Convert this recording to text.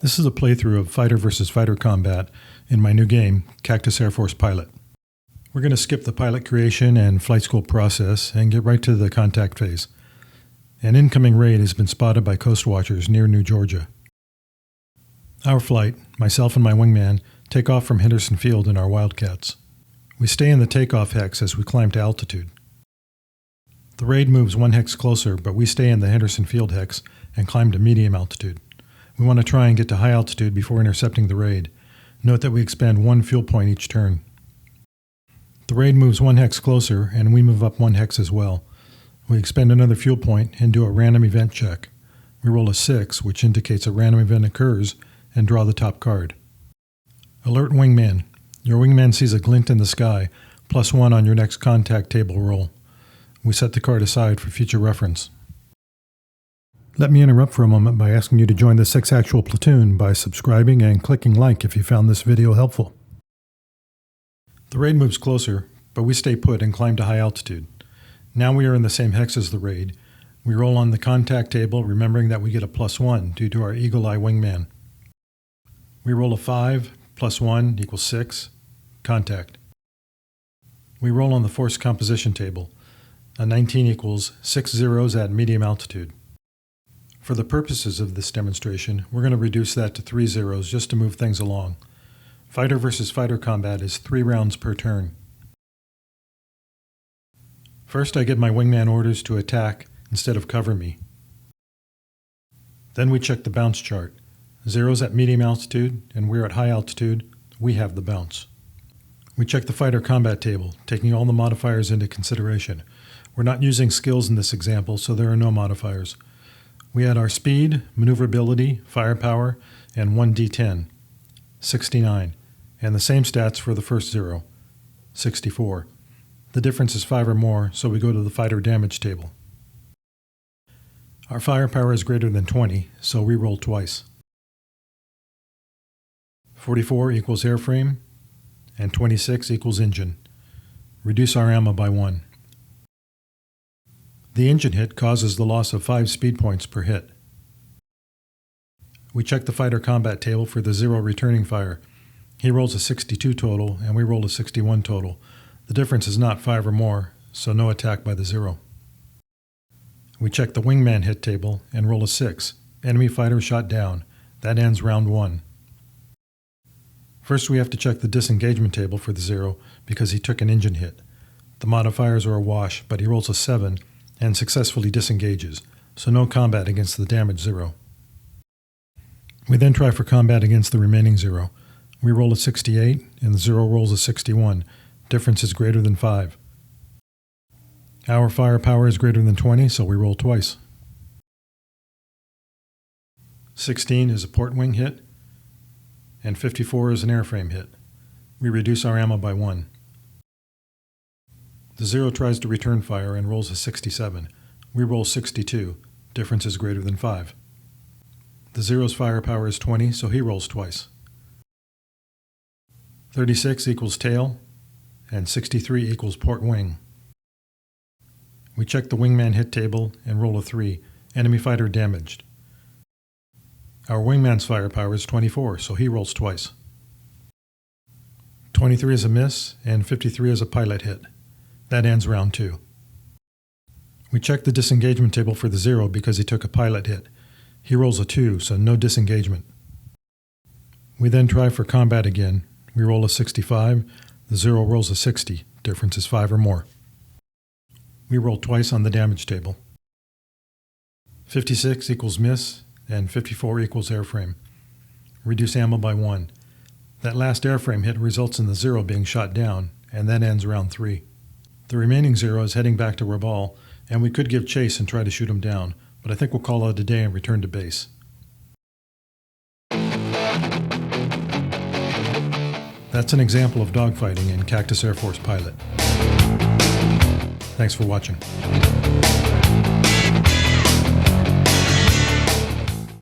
This is a playthrough of fighter versus fighter combat in my new game, Cactus Air Force Pilot. We're going to skip the pilot creation and flight school process and get right to the contact phase. An incoming raid has been spotted by coast watchers near New Georgia. Our flight, myself and my wingman, take off from Henderson Field in our Wildcats. We stay in the takeoff hex as we climb to altitude. The raid moves one hex closer, but we stay in the Henderson Field hex and climb to medium altitude. We want to try and get to high altitude before intercepting the raid. Note that we expend one fuel point each turn. The raid moves one hex closer, and we move up one hex as well. We expend another fuel point and do a random event check. We roll a 6, which indicates a random event occurs, and draw the top card. Alert wingman. Your wingman sees a glint in the sky, +1 on your next contact table roll. We set the card aside for future reference. Let me interrupt for a moment by asking you to join the 6 Actual platoon by subscribing and clicking like if you found this video helpful. The raid moves closer, but we stay put and climb to high altitude. Now we are in the same hex as the raid. We roll on the contact table, remembering that we get a +1 due to our Eagle Eye wingman. We roll a 5, +1 equals 6, contact. We roll on the force composition table. A 19 equals 6 zeros at medium altitude. For the purposes of this demonstration, we're going to reduce that to 3 zeros just to move things along. Fighter versus fighter combat is 3 rounds per turn. First, I get my wingman orders to attack instead of cover me. Then we check the bounce chart. Zeros at medium altitude, and we're at high altitude, we have the bounce. We check the fighter combat table, taking all the modifiers into consideration. We're not using skills in this example, so there are no modifiers. We add our speed, maneuverability, firepower, and 1d10, 69, and the same stats for the first 0, 64. The difference is 5 or more, so we go to the fighter damage table. Our firepower is greater than 20, so we roll twice. 44 equals airframe, and 26 equals engine. Reduce our ammo by 1. The engine hit causes the loss of 5 speed points per hit. We check the fighter combat table for the 0 returning fire. He rolls a 62 total, and we roll a 61 total. The difference is not 5 or more, so no attack by the 0. We check the wingman hit table and roll a 6. Enemy fighter shot down. That ends round 1. First, we have to check the disengagement table for the 0 because he took an engine hit. The modifiers are a wash, but he rolls a 7 and successfully disengages, so no combat against the damaged 0. We then try for combat against the remaining 0. We roll a 68 and the 0 rolls a 61. Difference is greater than 5. Our firepower is greater than 20, so we roll twice. 16 is a port wing hit, and 54 is an airframe hit. We reduce our ammo by 1. The 0 tries to return fire and rolls a 67. We roll 62. Difference is greater than 5. The 0's firepower is 20, so he rolls twice. 36 equals tail, and 63 equals port wing. We check the wingman hit table and roll a 3. Enemy fighter damaged. Our wingman's firepower is 24, so he rolls twice. 23 is a miss, and 53 is a pilot hit. That ends round 2. We check the disengagement table for the 0 because he took a pilot hit. He rolls a 2, so no disengagement. We then try for combat again. We roll a 65, the 0 rolls a 60, difference is 5 or more. We roll twice on the damage table. 56 equals miss, and 54 equals airframe. Reduce ammo by 1. That last airframe hit results in the 0 being shot down, and that ends round 3. The remaining 0 is heading back to Rabaul, and we could give chase and try to shoot him down, but I think we'll call it a day and return to base. That's an example of dogfighting in Cactus Air Force Pilot. Thanks for watching.